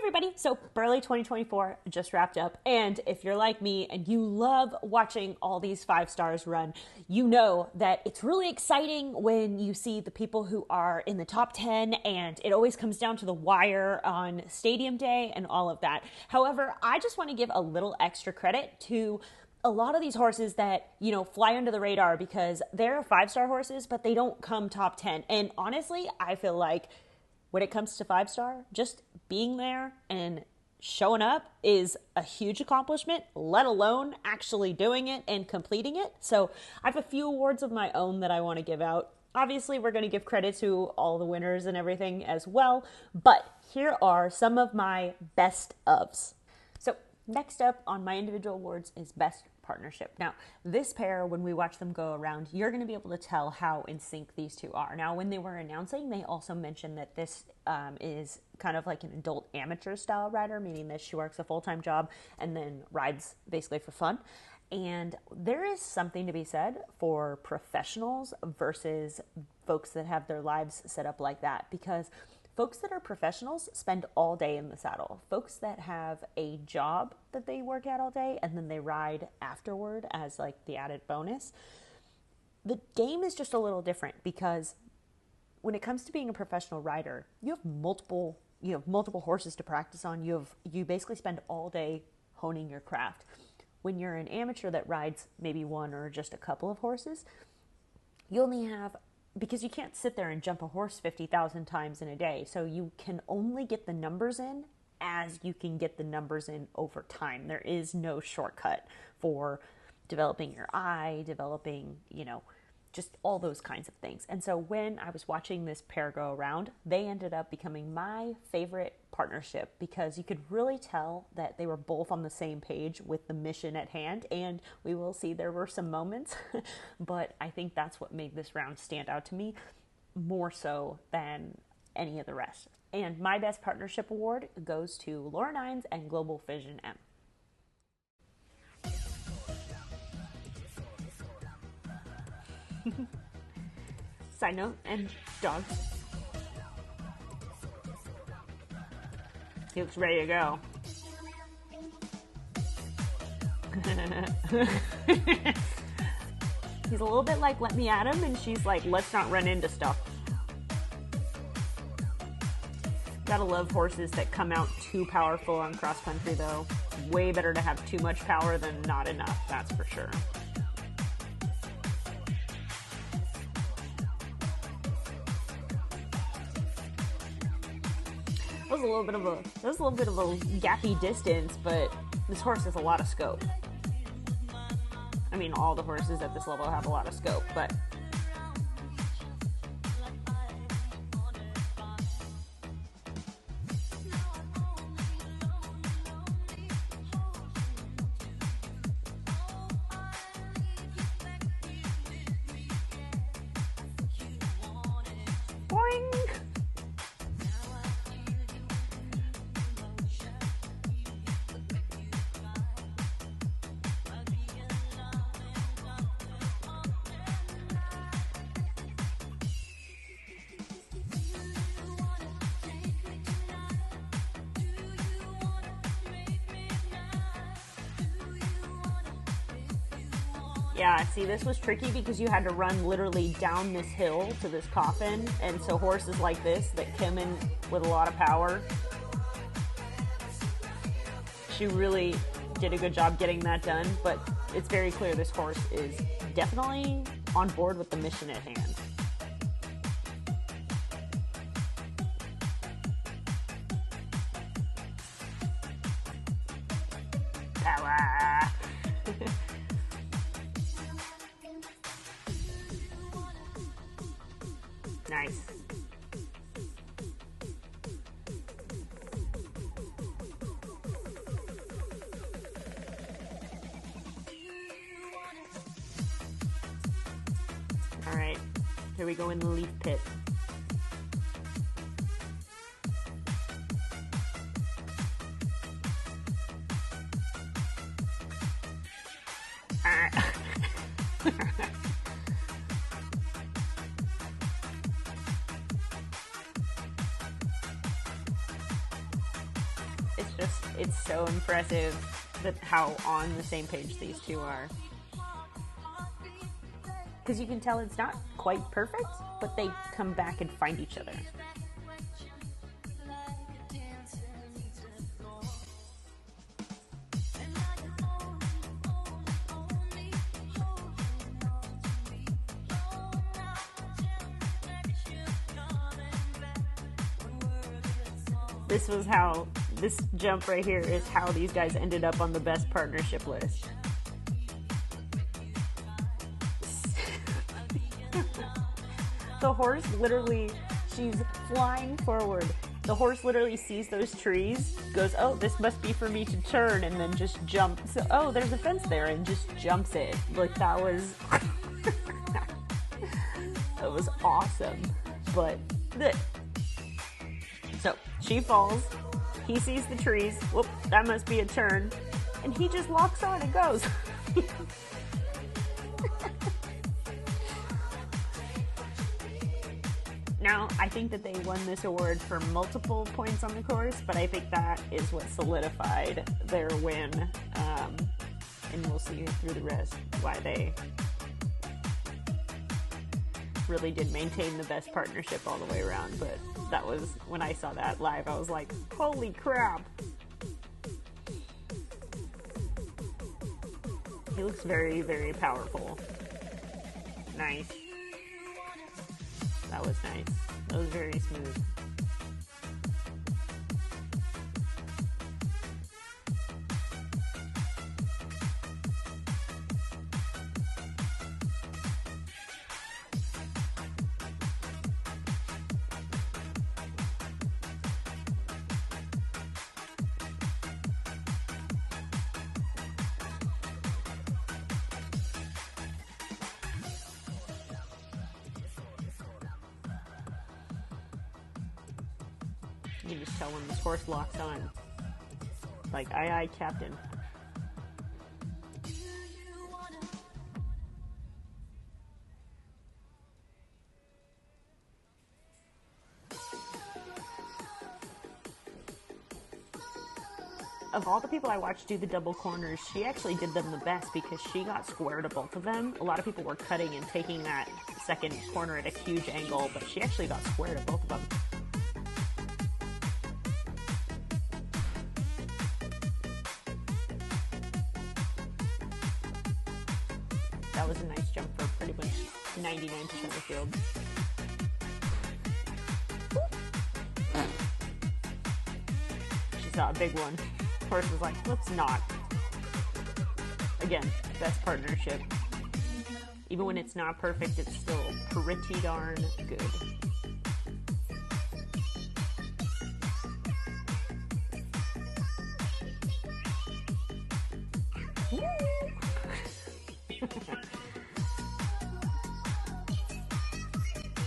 everybody. So Burghley 2024 just wrapped up. And if you're like me and you love watching all these 5 stars run, you know that it's really exciting when you see the people who are in the top 10, and it always comes down to the wire on stadium day and all of that. However, I just want to give a little extra credit to a lot of these horses that, you know, fly under the radar because they're 5-star horses, but they don't come top 10. And honestly, I feel like when it comes to 5-star, just being there and showing up is a huge accomplishment, let alone actually doing it and completing it. So I have a few awards of my own that I want to give out. Obviously, we're going to give credit to all the winners and everything as well, but here are some of my best ofs. So next up on my individual awards is Best Partnership. Now, this pair, when we watch them go around, you're going to be able to tell how in sync these two are. Now, when they were announcing, they also mentioned that this is kind of like an adult amateur style rider, meaning that she works a full-time job and then rides basically for fun. And there is something to be said for professionals versus folks that have their lives set up like that, because folks that are professionals spend all day in the saddle. Folks that have a job that they work at all day and then they ride afterward as like the added bonus, the game is just a little different, because when it comes to being a professional rider, you have multiple horses to practice on. You basically spend all day honing your craft. When you're an amateur that rides maybe one or just a couple of horses, you only have, because you can't sit there and jump a horse 50,000 times in a day. So you can only get the numbers in as you can get the numbers in over time. There is no shortcut for developing your eye, developing, just all those kinds of things. And so when I was watching this pair go around, they ended up becoming my favorite partnership, because you could really tell that they were both on the same page with the mission at hand. And we will see there were some moments, but I think that's what made this round stand out to me more so than any of the rest. And my best partnership award goes to Laura Nines and Global Vision M. Side note, and dogs. He looks ready to go. He's a little bit like, let me at him, and she's like, let's not run into stuff. Gotta love horses that come out too powerful on cross country though. Way better to have too much power than not enough, that's for sure. That was a little bit of a gappy distance, but this horse has a lot of scope. I mean, all the horses at this level have a lot of scope, but boing! Yeah, see, this was tricky because you had to run literally down this hill to this coffin, and so horses like this that come in with a lot of power, she really did a good job getting that done, but it's very clear this horse is definitely on board with the mission at hand. Power! Nice. All right, here we go in the leaf pit. it's so impressive that how on the same page these two are. Because you can tell it's not quite perfect, but they come back and find each other. This jump right here is how these guys ended up on the best partnership list. The horse literally, she's flying forward. The horse literally sees those trees, goes, oh, this must be for me to turn, and then just jumps. Oh, there's a fence there, and just jumps it. Like, that was, that was awesome. But, so, she falls. He sees the trees. Whoop, that must be a turn. And he just locks on and goes. Now, I think that they won this award for multiple points on the course, but I think that is what solidified their win. And we'll see through the rest why they really did maintain the best partnership all the way around. But that was, when I saw that live, I was like, holy crap. He looks very, very powerful. Nice. That was nice. That was very smooth. You can just tell when this horse locks on. Like, aye aye, Captain. Of all the people I watched do the double corners, she actually did them the best because she got square to both of them. A lot of people were cutting and taking that second corner at a huge angle, but she actually got square to both of them. That was a nice jump for pretty much 99% of the field. She saw a big one. Horse was like, let's not. Again, best partnership. Even when it's not perfect, it's still pretty darn good.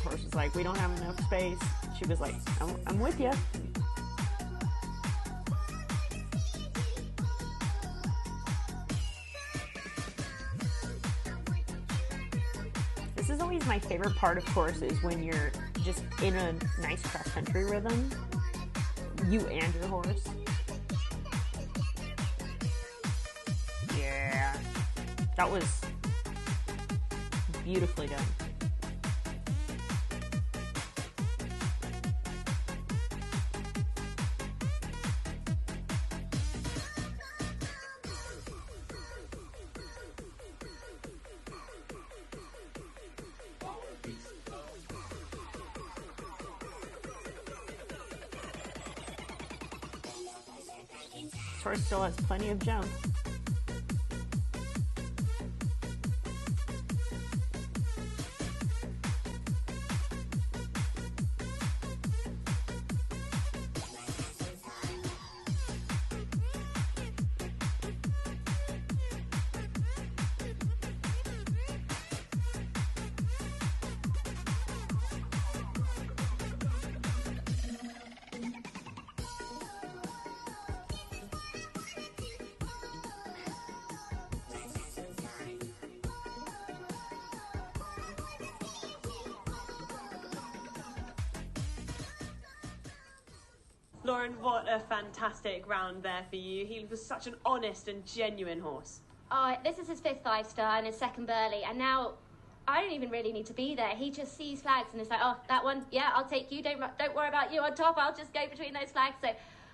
Horse was like, we don't have enough space. She was like, I'm with you. This is always my favorite part of course, is when you're just in a nice cross-country rhythm, you and your horse. Yeah, that was beautifully done. This horse still has plenty of jump. Lauren, what a fantastic round there for you. He was such an honest and genuine horse. Oh, this is his 5th 5-star and his 2nd Burghley, and now I don't even really need to be there. He just sees flags and is like, oh, that one, yeah, I'll take you. Don't worry about you on top. I'll just go between those flags. So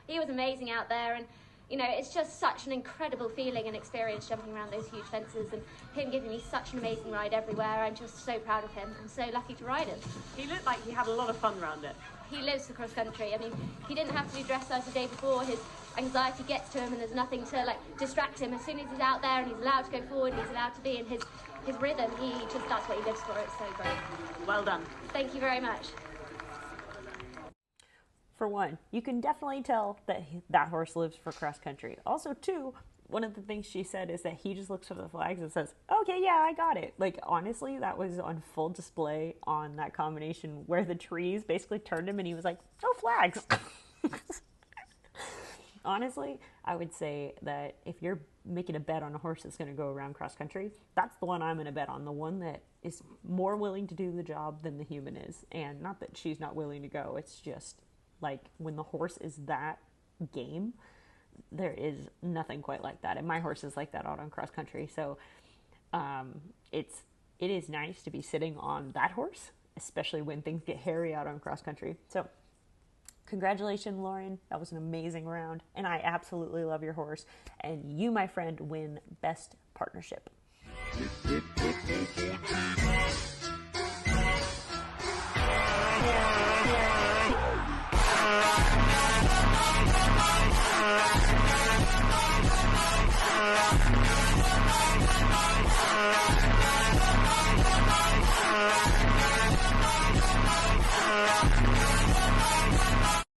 he was amazing out there, and you know, it's just such an incredible feeling and experience jumping around those huge fences, and him giving me such an amazing ride everywhere. I'm just so proud of him. I'm so lucky to ride him. He looked like he had a lot of fun around it. He lives for cross country. I mean, he didn't have to do dressage the day before. His anxiety gets to him, and there's nothing to like distract him. As soon as he's out there and he's allowed to go forward, he's allowed to be in his rhythm. That's what he lives for. It's so great. Well done. Thank you very much. For one, you can definitely tell that that horse lives for cross country. Also, two, one of the things she said is that he just looks for the flags and says, okay, yeah, I got it. Like, honestly, that was on full display on that combination where the trees basically turned him and he was like, oh, flags. Honestly, I would say that if you're making a bet on a horse that's going to go around cross country, that's the one I'm going to bet on, the one that is more willing to do the job than the human is. And not that she's not willing to go, it's just like when the horse is that game, there is nothing quite like that. And my horse is like that out on cross country. So it is nice to be sitting on that horse, especially when things get hairy out on cross country. So congratulations, Lauren. That was an amazing round. And I absolutely love your horse. And you, my friend, win Best Partnership. Yeah.